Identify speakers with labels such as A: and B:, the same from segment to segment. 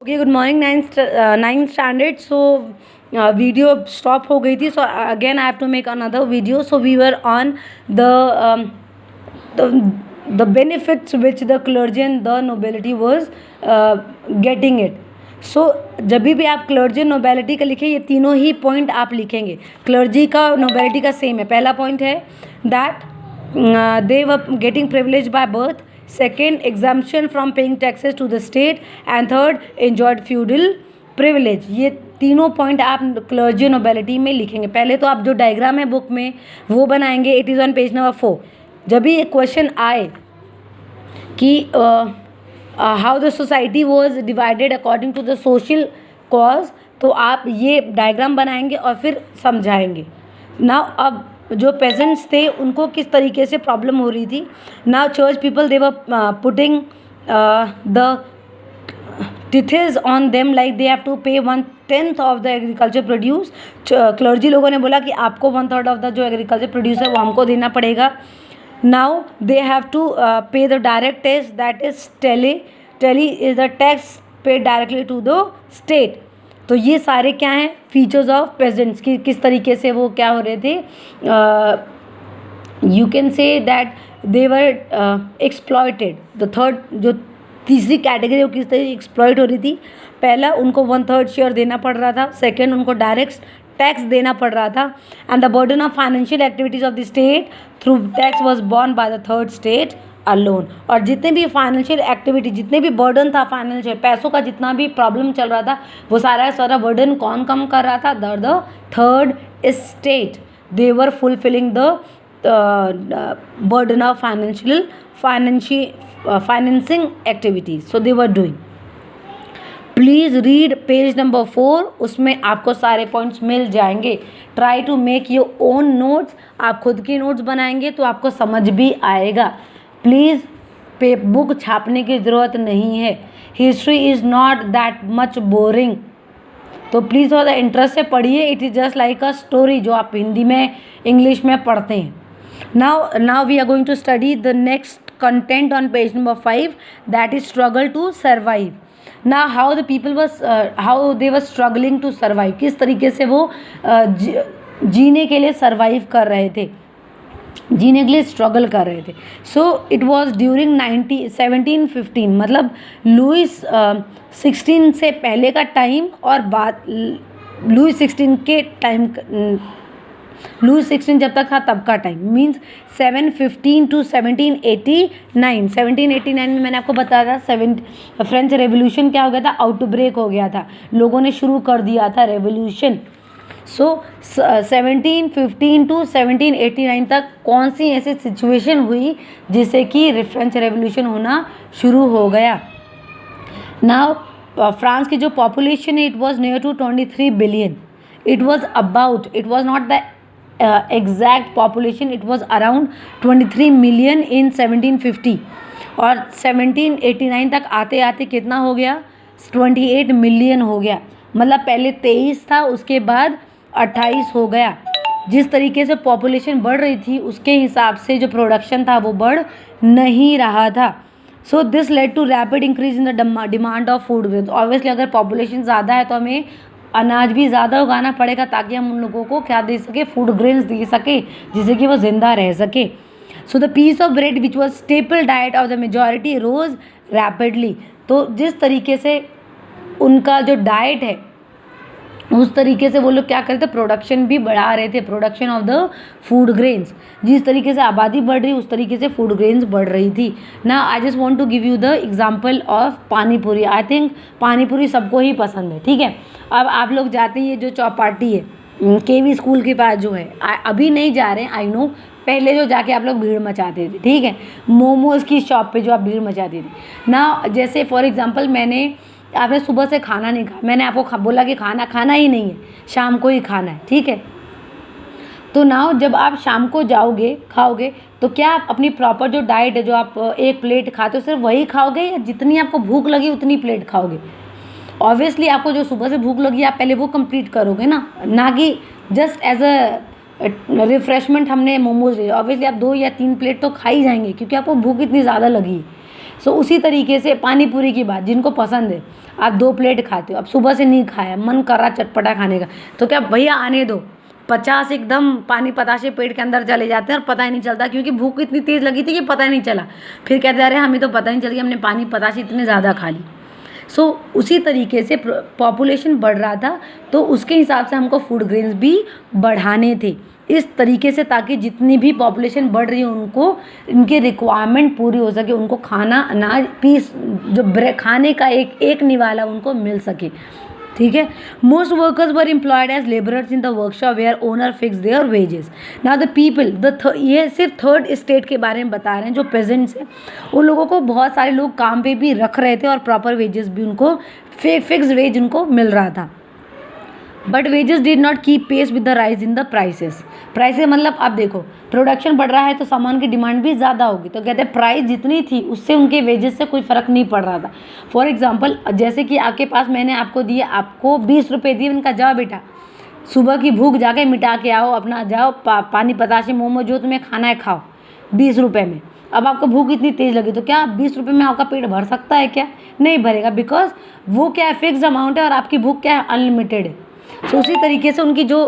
A: Okay, good morning ninth standard. So video stop हो गई थी, so again I have to make another video. So we were on the benefits which the clergy and the nobility was getting it. सो जब भी आप clergy nobility का लिखे, ये तीनों ही पॉइंट आप लिखेंगे. क्लर्जी का नोबेलिटी का सेम है. पहला पॉइंट है that they were getting privilege by birth. Second, exemption from paying taxes to the state. And third, enjoyed feudal privilege. ये तीनों पॉइंट आप क्लर्जी नोबेलिटी में लिखेंगे. पहले तो आप जो डायग्राम है बुक में वो बनाएंगे. It is on page number 4. जब भी एक क्वेश्चन आए कि how the society was divided according to the social cause, तो आप ये डायग्राम बनाएंगे और फिर समझाएंगे. नाउ अब जो पेजेंट्स थे उनको किस तरीके से प्रॉब्लम हो रही थी. Now church people they were putting the tithes on them like they have to pay 1/10 of the agriculture produce. Clergy लोगों ने बोला कि आपको 1/3 ऑफ द जो एग्रीकल्चर प्रोड्यूस है वो हमको देना पड़ेगा. Now they have to pay the direct tax, that is tally. Tally is the tax paid directly to the state. तो ये सारे क्या हैं फीचर्स ऑफ पेजेंट्स की, किस तरीके से वो क्या हो रहे थे. You can say that they were exploited. The third, जो तीसरी कैटेगरी वो किस तरीके एक्सप्लॉयट हो रही थी. पहला, उनको 1/3 शेयर देना पड़ रहा था. सेकेंड, उनको डायरेक्ट टैक्स देना पड़ रहा था. And the burden of financial activities of the state through tax was borne by the third state alone. और जितने भी फाइनेंशियल एक्टिविटी, जितने भी बर्डन था फाइनेंशियल, पैसों का जितना भी प्रॉब्लम चल रहा था, वो सारा बर्डन कौन कम कर रहा था. The third state. They were fulfilling the burden of financing activities. So they were doing. Please read page number 4. उसमें आपको सारे पॉइंट्स मिल जाएंगे. Try to make your own notes. आप खुद की नोट्स बनाएंगे तो आपको समझ भी आएगा. प्लीज़ बुक छापने की ज़रूरत नहीं है. History is not that much boring. तो प्लीज़ थोड़ा इंटरेस्ट से पढ़िए. It is just like a story जो आप हिंदी में इंग्लिश में पढ़ते हैं. Now we are going to study the next content on page number 5, that is struggle to survive. Now how the people was how they were struggling to survive. किस तरीके से वो जीने के लिए सर्वाइव कर रहे थे, जीने के लिए स्ट्रगल कर रहे थे. सो इट वॉज ड्यूरिंग 1715, मतलब लुइस 16 से पहले का टाइम और बाद लुइस 16 के टाइम, लुइस 16 जब तक था तब का टाइम. Means 715 to 1789. 1789 में मैंने आपको बताया था फ्रेंच रेवोल्यूशन क्या हो गया था, आउटब्रेक हो गया था. लोगों ने शुरू कर दिया था रेवोल्यूशन. सो 1715 टू 1789 तक कौन सी ऐसी सिचुएशन हुई जिससे कि फ्रेंच रेवोल्यूशन होना शुरू हो गया. नाउ फ्रांस की जो पॉपुलेशन है, it was near to 23 billion. It was not the exact population, it was around 23 million in 1750. और 1789 तक आते आते कितना हो गया, 28 मिलियन हो गया. मतलब पहले 23 था, उसके बाद 28 हो गया. जिस तरीके से पॉपुलेशन बढ़ रही थी उसके हिसाब से जो प्रोडक्शन था वो बढ़ नहीं रहा था. So this led to rapid increase in the demand of food grains. Obviously अगर पॉपुलेशन ज़्यादा है तो हमें अनाज भी ज़्यादा उगाना पड़ेगा ताकि हम उन लोगों को क्या दे सके, फूड ग्रेन्स दे सके जिससे कि वो ज़िंदा रह सके. So the piece of bread which was staple diet of the majority rose rapidly. तो जिस तरीके से उनका जो डाइट है उस तरीके से वो लोग क्या करते, प्रोडक्शन भी बढ़ा रहे थे, production of the food grains. जिस तरीके से आबादी बढ़ रही उस तरीके से फूड ग्रेन्स बढ़ रही थी. ना I just want to give you the example of pani puri. I think पानी पूरी सबको ही पसंद है. ठीक है, अब आप लोग जाते हैं, ये जो चौपाटी है केवी स्कूल के पास जो है, अभी नहीं जा रहे हैं आई नो, पहले जो जाके आप लोग भीड़ मचाते थे. ठीक है, मोमोज़ की शॉप पे जो आप भीड़ मचाते थे ना. जैसे फॉर एग्जांपल आपने सुबह से खाना नहीं खाया, मैंने आपको बोला कि खाना ही नहीं है, शाम को ही खाना है. ठीक है, तो नाउ जब आप शाम को जाओगे खाओगे तो क्या आप अपनी प्रॉपर जो डाइट है, जो आप एक प्लेट खाते हो, सिर्फ वही खाओगे या जितनी आपको भूख लगी उतनी प्लेट खाओगे. ऑब्वियसली आपको जो सुबह से भूख लगी आप पहले वो कंप्लीट करोगे ना कि जस्ट एज अ रिफ्रेशमेंट हमने मोमोज ले. ऑब्वियसली आप 2 या 3 प्लेट तो खा ही जाएंगे क्योंकि आपको भूख इतनी ज़्यादा लगी. सो उसी तरीके से पानी पूरी की बात, जिनको पसंद है, आप 2 प्लेट खाते हो, अब सुबह से नहीं खाया, मन कर रहा चटपटा खाने का, तो क्या भैया आने दो, 50 एकदम पानी पताशे पेट के अंदर चले जाते हैं और पता ही नहीं चलता, क्योंकि भूख इतनी तेज़ लगी थी कि पता ही नहीं चला। फिर कहते अरे हमें तो पता ही नहीं चल गया, हमने पानी पताशे इतने ज़्यादा खा ली। सो उसी तरीके से पॉपुलेशन बढ़ रहा था, तो उसके हिसाब से हमको फूड ग्रेन्स भी बढ़ाने थे इस तरीके से, ताकि जितनी भी पॉपुलेशन बढ़ रही है उनको इनकी रिक्वायरमेंट पूरी हो सके, उनको खाना, अनाज, पीस, जो खाने का एक निवाला उनको मिल सके। ठीक है। Most workers were employed as labourers in the workshop where owner fix their wages. Now the people, ये सिर्फ थर्ड स्टेट के बारे में बता रहे हैं, जो पेजेंट्स हैं उन लोगों को बहुत सारे लोग काम पे भी रख रहे थे और प्रॉपर वेजेस भी उनको फिक्स वेज उनको मिल रहा था। But wages did not keep pace with the rise in the prices. Prices मतलब आप देखो, प्रोडक्शन बढ़ रहा है तो सामान की डिमांड भी ज़्यादा होगी, तो कहते हैं प्राइस जितनी थी उससे उनके वेजेस से कोई फ़र्क नहीं पड़ रहा था। फॉर एग्जांपल, जैसे कि आपके पास मैंने आपको दिए, आपको 20 रुपये दिए, उनका जाओ बेटा सुबह की भूख जाके मिटा के आओ, अपना जाओ पानी पताशे मोमो जो तुम्हें खाना है खाओ 20 रुपये में। अब आपको भूख इतनी तेज़ लगी तो क्या 20 रुपये में आपका पेट भर सकता है? क्या नहीं भरेगा, बिकॉज वो क्या है, फिक्स अमाउंट है और आपकी भूख क्या है, अनलिमिटेड है। सो उसी तरीके से उनकी जो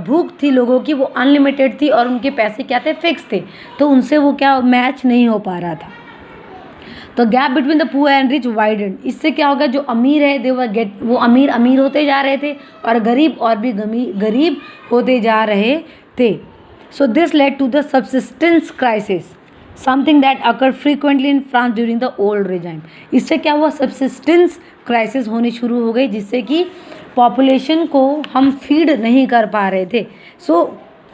A: भूख थी लोगों की वो अनलिमिटेड थी और उनके पैसे क्या थे, फिक्स थे, तो उनसे वो क्या मैच नहीं हो पा रहा था। तो gap between the poor and rich widened. इससे क्या होगा, जो अमीर है वो अमीर होते जा रहे थे और गरीब और भी गरीब होते जा रहे थे। So this led to the subsistence crisis, something that occur frequently in France during the old regime. इससे क्या हुआ, सबसिस्टेंस क्राइसिस होनी शुरू हो गई, जिससे कि पॉपुलेशन को हम फीड नहीं कर पा रहे थे। So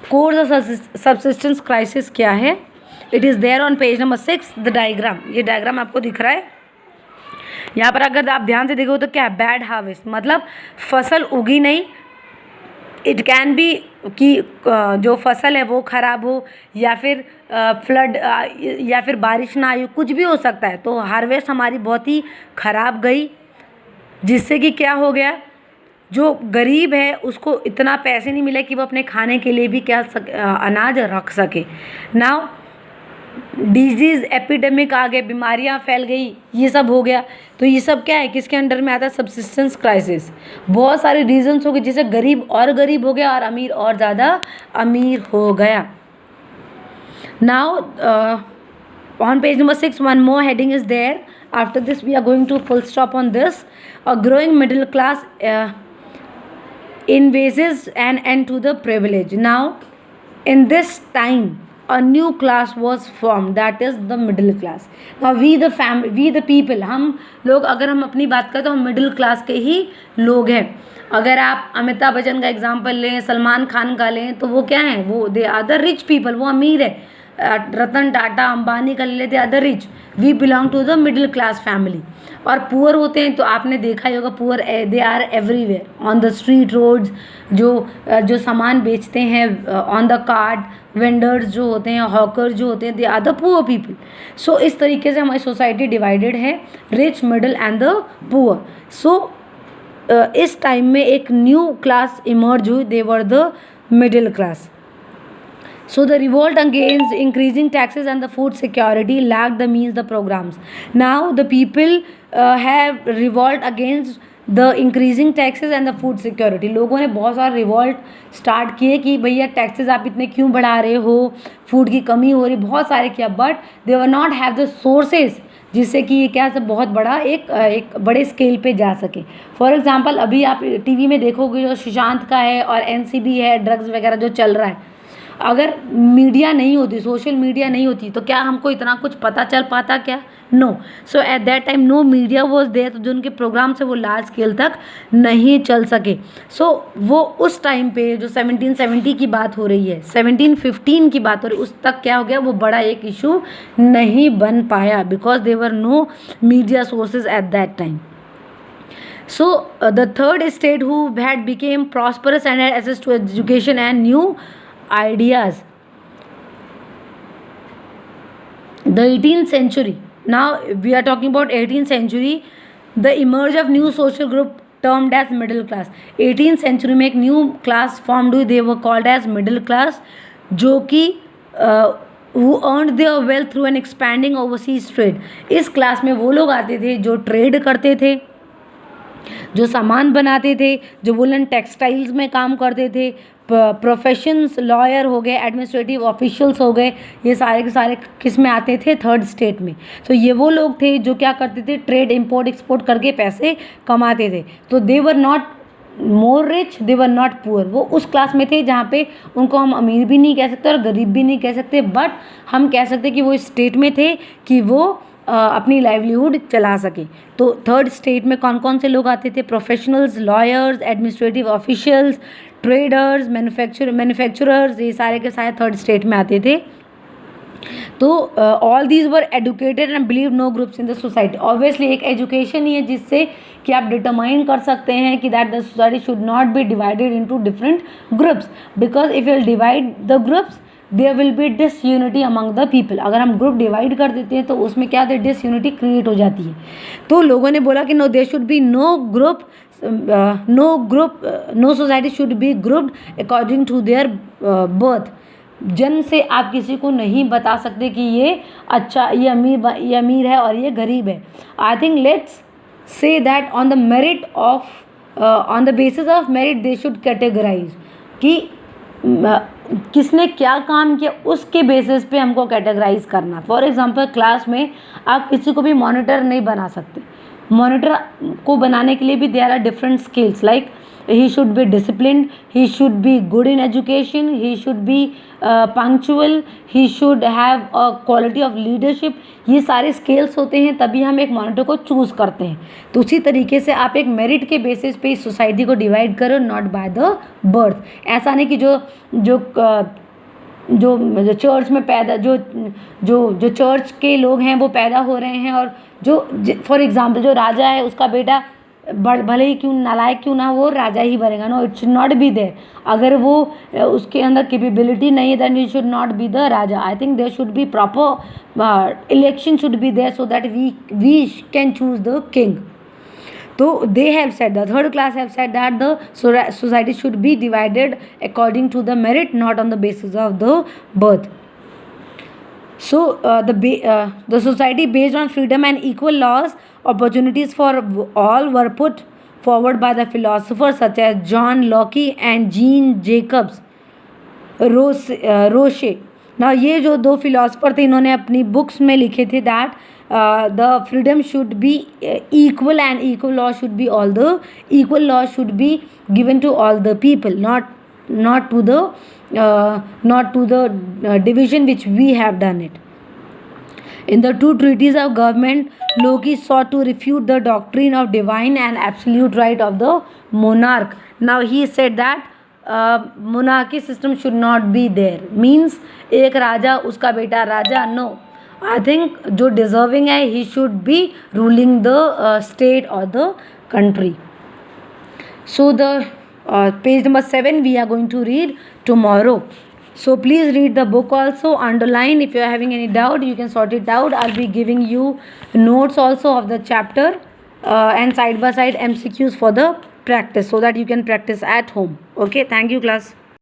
A: course of subsistence crisis क्या है, it is there on page number 6 the diagram. ये डायग्राम आपको दिख रहा है यहाँ पर, अगर आप ध्यान से देखो तो क्या है, बैड हार्वेस्ट मतलब फसल उगी नहीं। इट कैन बी कि जो फसल है वो ख़राब हो, या फिर फ्लड या फिर बारिश ना आई, कुछ भी हो सकता है। तो हार्वेस्ट हमारी बहुत ही ख़राब गई, जिससे कि क्या हो गया, जो गरीब है उसको इतना पैसे नहीं मिले कि वो अपने खाने के लिए भी अनाज रख सके। नाउ डिजीज़ एपिडेमिक आ गए, बीमारियां फैल गई, ये सब हो गया। तो ये सब क्या है, किसके अंडर में आता है, सबसिस्टेंस क्राइसिस। बहुत सारे रीजंस हो गए, जिससे गरीब और गरीब हो गया और अमीर और ज़्यादा अमीर हो गया। Now on page number 6 one more heading is there. After this we are going to full stop on this. A growing middle class invases an end to the privilege. Now in this time a new class was formed, that is the middle class. Now we the people, हम लोग अगर हम अपनी बात करें तो हम middle class के ही लोग हैं। अगर आप अमिताभ बच्चन का एग्जाम्पल लें, सलमान खान का लें, तो वो क्या हैं, वो they are the rich people, वो अमीर है। रतन टाटा, अंबानी का ले लेते other rich, we belong to the middle class family. और पुअर होते हैं तो आपने देखा ही होगा, poor they are everywhere on the street roads, जो सामान बेचते हैं ऑन द कार्ट, वेंडर्स जो होते हैं, हॉकर्स जो होते हैं, they are the poor people. So इस तरीके से हमारी सोसाइटी डिवाइडेड है, rich, middle and the poor. So इस टाइम में एक न्यू क्लास इमर्ज हुई, they were the middle class. So the revolt against increasing taxes and the food security lacked the means, the programs. Now the people have revolt against the increasing taxes and the food security. लोगों ने बहुत सारा revolt start किए कि भैया taxes आप इतने क्यों बढ़ा रहे हो, फूड की कमी हो रही, बहुत सारे किया, but they were not have the sources जिससे कि ये क्या सब बहुत बड़ा एक बड़े स्केल पे जा सके. फॉर एग्जांपल अभी आप टीवी में देखोगे जो सुशांत का है और एनसीबी है, ड्रग्स वगैरह जो चल रहा है, अगर मीडिया नहीं होती, सोशल मीडिया नहीं होती तो क्या हमको इतना कुछ पता चल पाता क्या? No. So at that time no media was there, तो जो उनके प्रोग्राम्स है वो लार्ज स्केल तक नहीं चल सके. सो वो उस टाइम पे जो 1770 की बात हो रही है, 1715 की बात हो रही है, उस तक क्या हो गया, वो बड़ा एक इशू नहीं बन पाया because there no media sources at that time. So the third state who had became prosperous and had access to education and new ideas. The 18th century. Now we are talking about 18th century. The emerge of new social group termed as middle class. 18th century में एक new class formed हुई, they were called as middle class, जो कि who earned their wealth through an expanding overseas trade. इस class में वो लोग आते थे जो ट्रेड करते थे, जो सामान बनाते थे, जो वुलन टेक्सटाइल्स में काम करते थे, प्रोफेशंस, लॉयर हो गए, एडमिनिस्ट्रेटिव ऑफिशियल्स हो गए, ये सारे के सारे किस में आते थे? थर्ड स्टेट में। तो ये वो लोग थे जो क्या करते थे? ट्रेड, इंपोर्ट एक्सपोर्ट करके पैसे कमाते थे। तो they were not more rich, they were not poor. वो उस क्लास में थे जहाँ पे उनको हम अमीर भी नहीं कह सकते और गरीब भी नहीं कह सकते, बट हम कह सकते कि वो इस स्टेट में थे कि वो अपनी लाइवलीहुड चला सके। तो थर्ड स्टेट में कौन कौन से लोग आते थे? Professionals, lawyers, administrative officials, traders, manufacturers, ये सारे के सारे थर्ड स्टेट में आते थे। तो all these were educated and believe no groups in the society. Obviously एक एजुकेशन ही है जिससे कि आप डिटरमाइन कर सकते हैं कि that the society should not be divided into different groups, because if you divide the groups there will be disunity among the people. अगर हम ग्रुप डिवाइड कर देते हैं तो उसमें क्या होता है? डिसयूनिटी क्रिएट हो जाती है। तो लोगों ने बोला कि no, there should be no group, no society should be grouped according to their birth. जन्म से आप किसी को नहीं बता सकते कि ये अच्छा, ये अमीर है और ये गरीब है। I think let's say that on the merit of, on the basis of merit they should categorize, कि किसने क्या काम किया उसके बेसिस पे हमको कैटेगराइज करना। फॉर एग्जांपल क्लास में आप किसी को भी मॉनिटर नहीं बना सकते। मॉनिटर को बनाने के लिए भी there are different skills, like he should be disciplined, he should be good in education, he should be punctual, he should have a quality of leadership। ये सारे स्किल्स होते हैं, तभी हम एक मॉनिटर को चूज़ करते हैं। तो उसी तरीके से आप एक मेरिट के बेसिस पे इस सोसाइटी को डिवाइड करो, नॉट बाय द बर्थ। ऐसा नहीं कि जो चर्च में पैदा, जो चर्च के लोग हैं वो पैदा हो रहे हैं, और जो फॉर एग्जांपल जो राजा है उसका बेटा भले ही क्यों नालायक क्यों ना, वो राजा ही बनेगा। No, it should not be there. अगर वो उसके अंदर कैपेबिलिटी नहीं है then it should not be the raja. I think there should be proper election should be there so that we can choose the king. तो they have said, the third class have said that the society should be divided according to the merit, not on the basis of the birth. So the society based on freedom and equal laws, opportunities for all were put forward by the philosophers such as John Locke and Jean Jacobs Roche. Now ये जो दो philosopher थे, इन्होंने अपनी books में लिखे थे that the freedom should be equal and equal law should be equal law should be given to all the people, not to the division which we have done it. In the two treaties of government, Locke sought to refute the doctrine of divine and absolute right of the monarch. Now he said that monarchy system should not be there, means एक राजा उसका बेटा राजा, no. I think जो deserving है he should be ruling the state or the country. So the page number 7 we are going to read tomorrow. So please read the book also, underline. If you are having any doubt you can sort it out. I'll be giving you notes also of the chapter and side by side MCQs for the practice so that you can practice at home. Okay, thank you class.